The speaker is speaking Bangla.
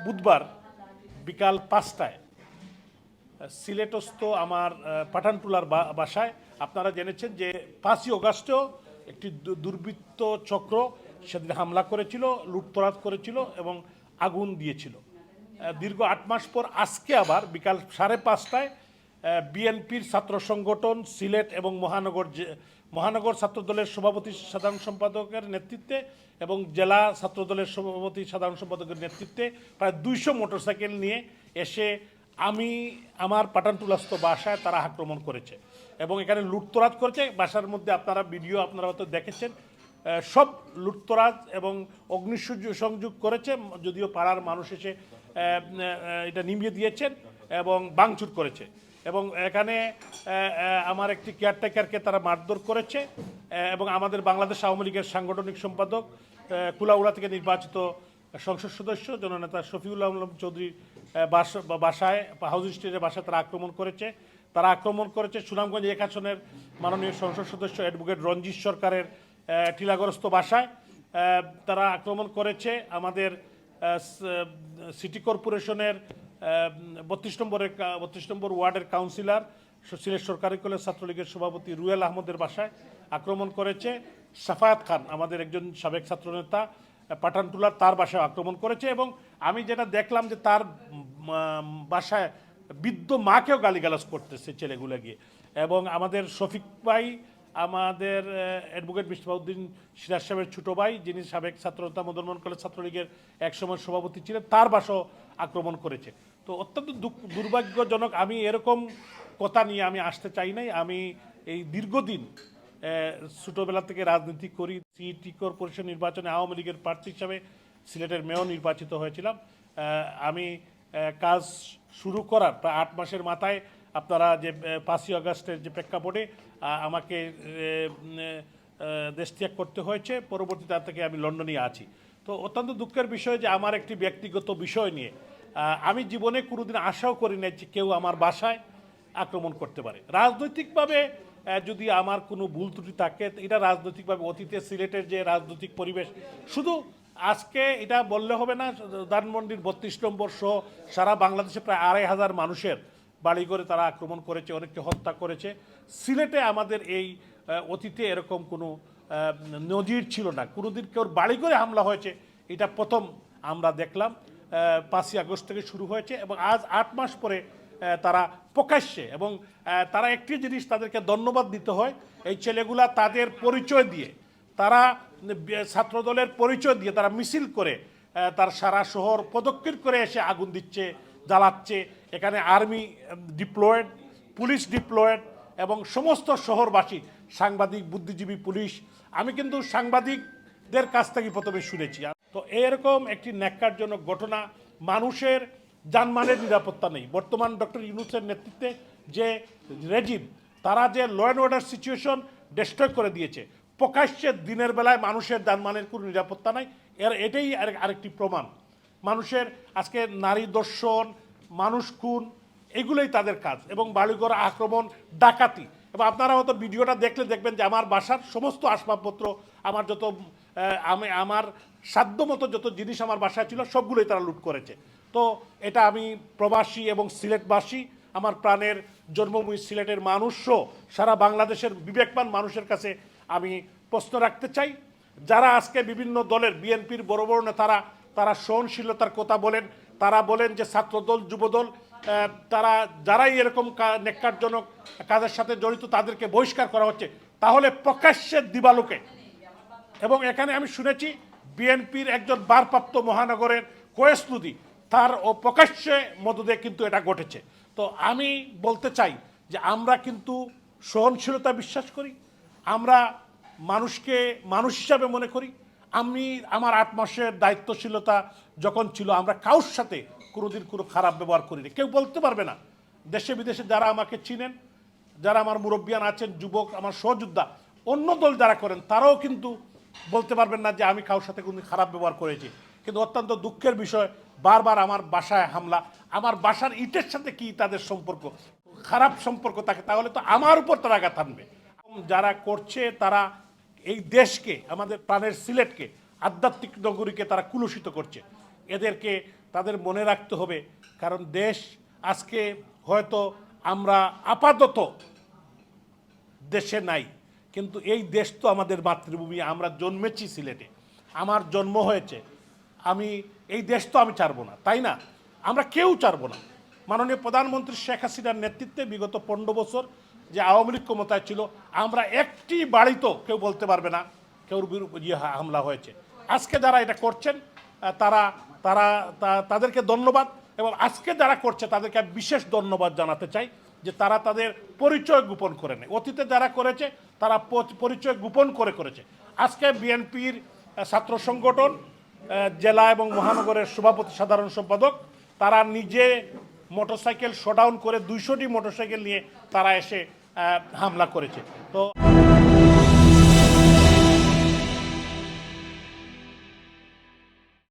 বুধবার বিকাল 5টায় সিলেটস্থ আমার পাঠানটুলার বাসায় আপনারা জেনেছেন যে 5ই অগাস্টও একটি দুর্বৃত্ত চক্র সেদিন হামলা করেছিল, লুটতরাজ করেছিল এবং আগুন দিয়েছিল। দীর্ঘ 8 মাস পর আজকে আবার বিকাল 5:30টায় বিএনপির ছাত্র সংগঠন সিলেট এবং মহানগর ছাত্রদলের সভাপতি সাধারণ সম্পাদকের নেতৃত্বে এবং জেলা ছাত্রদলের সভাপতি সাধারণ সম্পাদকের নেতৃত্বে প্রায় 200 মোটরসাইকেল নিয়ে এসে আমার পাঠানটুলাস্থ বাসায় তারা আক্রমণ করেছে এবং এখানে লুটতরাজ করেছে। বাসার মধ্যে আপনারা হয়তো দেখেছেন, সব লুটতরাজ এবং অগ্নিসংযোগ করেছে, যদিও পাড়ার মানুষ এসে এটা নিভিয়ে দিয়েছেন এবং ভাঙচুর করেছে এবং এখানে আমার একটি কেয়ারটেকারকে তারা মারধর করেছে এবং আমাদের বাংলাদেশ আওয়ামী লীগের সাংগঠনিক সম্পাদক কুলাউড়া থেকে নির্বাচিত সংসদ সদস্য জননেতা শফিউল আলম চৌধুরী বাসায় হাউজিং স্টেটের বাসায় তারা আক্রমণ করেছে সুনামগঞ্জ 1 আসনের মাননীয় সংসদ সদস্য অ্যাডভোকেট রঞ্জিত সরকারের টিলাগ্রস্ত বাসায় তারা আক্রমণ করেছে। আমাদের সিটি কর্পোরেশনের 32 নম্বর ওয়ার্ডের কাউন্সিলর সিলেট সরকারি কলেজ ছাত্রলীগের সভাপতি রুয়েল আহমদের বাসায় আক্রমণ করেছে। সাফায়াত খান আমাদের একজন সাবেক ছাত্রনেতা পাঠানটুলার তার বাসায় আক্রমণ করেছে এবং আমি যেটা দেখলাম যে তার বাসায় বৃদ্ধ মাকেও গালিগালাজ করতেছে ছেলেগুলো গিয়ে। এবং আমাদের শফিক ভাই, আমাদের অ্যাডভোকেট মিসবাউদ্দিন সিরাজ সাহেবের ছোটো ভাই, যিনি সাবেক ছাত্রনেতা মদনমোহন কলেজ ছাত্রলীগের একসময় সভাপতি ছিলেন, তার বাসাও আক্রমণ করেছে। তো অত্যন্ত দুর্ভাগ্যজনক। আমি এরকম কথা নিয়ে আমি আসতে চাই নাই। আমি এই দীর্ঘদিন ছোটোবেলা থেকে রাজনীতি করি। সিটি কর্পোরেশন নির্বাচনে আওয়ামী লীগের প্রার্থী হিসাবে সিলেটের মেয়র নির্বাচিত হয়েছিলাম। আমি কাজ শুরু করার প্রায় 8 মাসের মাথায় আপনারা যে 5ই আগস্টের যে প্রেক্ষাপটে আমাকে দেশ ত্যাগ করতে হয়েছে, পরবর্তী তার থেকে আমি লন্ডনে আছি। তো অত্যন্ত দুঃখের বিষয় যে আমার একটি ব্যক্তিগত বিষয় নিয়ে আমি জীবনে কোনোদিন আশাও করি না যে কেউ আমার বাসায় আক্রমণ করতে পারে। রাজনৈতিকভাবে যদি আমার কোনো ভুল ত্রুটি থাকে, এটা রাজনৈতিকভাবে অতীতে সিলেটের যে রাজনৈতিক পরিবেশ, শুধু আজকে এটা বললে হবে না, ধানমন্ডির 32 নম্বর সহ সারা বাংলাদেশে প্রায় 2,500 মানুষের বাড়ি করে তারা আক্রমণ করেছে, অনেককে হত্যা করেছে। সিলেটে আমাদের এই অতীতে এরকম কোনো নজির ছিল না। কোনোদিন কেউ বাড়ি করে হামলা হয়েছে এটা প্রথম আমরা দেখলাম। 5ই আগস্ট থেকে শুরু হয়েছে এবং আজ 8 মাস পরে তারা প্রকাশ্যে, এবং তারা একটি জিনিস তাদেরকে ধন্যবাদ দিতে হয়, এই ছেলেগুলা তাদের পরিচয় দিয়ে, তারা ছাত্রদলের পরিচয় দিয়ে তারা মিছিল করে তার সারা শহর প্রদক্ষিণ করে এসে আগুন দিচ্ছে, জ্বালাচ্ছে। এখানে আর্মি ডিপ্লয়েড, পুলিশ ডিপ্লয়েড এবং সমস্ত শহরবাসী, সাংবাদিক, বুদ্ধিজীবী, পুলিশ। আমি কিন্তু সাংবাদিকদের কাছ থেকে প্রথমে শুনেছি। তো এরকম একটি ন্যাক্কারজনক ঘটনা, মানুষের জানমালের নিরাপত্তা নেই। বর্তমান ডক্টর ইউনূসের নেতৃত্বে যে রেজিম, তারা যে law and order situation destroy করে দিয়েছে, প্রকাশ্যে দিনের বেলায় মানুষের জানমালের কোনো নিরাপত্তা নাই। এটাই আরেকটি প্রমাণ। মানুষের আজকে নারী দর্শন, মানুষ খুন, এগুলোই তাদের কাজ, এবং বাড়িঘর আক্রমণ, ডাকাতি। এবং আপনারা হয়তো ভিডিওটা দেখলে দেখবেন যে আমার বাসার সমস্ত আসবাবপত্র, আমার আমার সাধ্যমতো যত জিনিস আমার বাসায় ছিল সবগুলোই তারা লুট করেছে। তো এটা আমি প্রবাসী এবং সিলেটবাসী, আমার প্রাণের জন্মভূমি সিলেটের মানুষও সারা বাংলাদেশের বিবেকবান মানুষের কাছে আমি প্রশ্ন রাখতে চাই, যারা আজকে বিভিন্ন দলের, বিএনপির বড় বড় নেতারা, তারা সহনশীলতার কথা বলেন, তারা বলেন যে ছাত্রদল, যুবদল, তারা যারাই এরকম ন্যাক্কারজনক কাজের সাথে জড়িত তাদেরকে বহিষ্কার করা হচ্ছে, তাহলে প্রকাশ্যে দিবালোকে। এবং এখানে আমি শুনেছি বিএনপির একজন ভারপ্রাপ্ত মহানগরের কোয়েস নদী, তার প্রকাশ্যে মদদে কিন্তু এটা ঘটেছে। তো আমি বলতে চাই যে আমরা কিন্তু সহনশীলতা বিশ্বাস করি, আমরা মানুষকে মানুষ হিসাবে মনে করি। আমার 8 মাসের দায়িত্বশীলতা যখন ছিল, আমরা কারোর সাথে কোনোদিন কোনো খারাপ ব্যবহার করিনি। কেউ বলতে পারবে না, দেশে বিদেশে যারা আমাকে চিনেন, যারা আমার মুরব্বিয়ান আছেন, যুবক, আমার সহযোদ্ধা, অন্য দল যারা করেন, তারাও কিন্তু বলতে পারবেন না যে আমি কারোর সাথে কোনোদিন খারাপ ব্যবহার করেছি। কিন্তু অত্যন্ত দুঃখের বিষয়, বারবার আমার বাসায় হামলা। আমার বাসার ইটের সাথে কি তাদের সম্পর্ক? খারাপ সম্পর্ক থাকে, তাহলে তো আমার উপর তারা আঘাত আনবে। যারা করছে তারা এই দেশকে, আমাদের প্রাণের সিলেটকে, আধ্যাত্মিক নগরীকে তারা কুলুষিত করছে। এদেরকে তাদের মনে রাখতে হবে, কারণ দেশ আজকে হয়তো আমরা আপাতত দেশে নাই, কিন্তু এই দেশ তো আমাদের মাতৃভূমি, আমরা জন্মেছি সিলেটে, আমার জন্ম হয়েছে, আমি এই দেশ তো আমি ছাড়বো না, তাই না? আমরা কেউ ছাড়বো না। মাননীয় প্রধানমন্ত্রী শেখ হাসিনার নেতৃত্বে বিগত 15 বছর যে আওয়ামী লীগ ক্ষমতায় ছিল, আমরা একটি বাড়িতেও কেউ বলতে পারবে না কেউর বিরুদ্ধে হামলা হয়েছে। আজকে যারা এটা করছেন তারা তারা তাদেরকে ধন্যবাদ, এবং আজকে যারা করছে তাদেরকে আমি বিশেষ ধন্যবাদ জানাতে চাই যে তারা তাদের পরিচয় গোপন করে নেয়। অতীতে যারা করেছে তারা পরিচয় গোপন করেছে। আজকে বিএনপির ছাত্র সংগঠন জেলা এবং মহানগরের সভাপতি সাধারণ সম্পাদক তারা নিজে মোটরসাইকেল শোডাউন করে 200টি মোটরসাইকেল নিয়ে তারা এসে হামলা করেছে। তো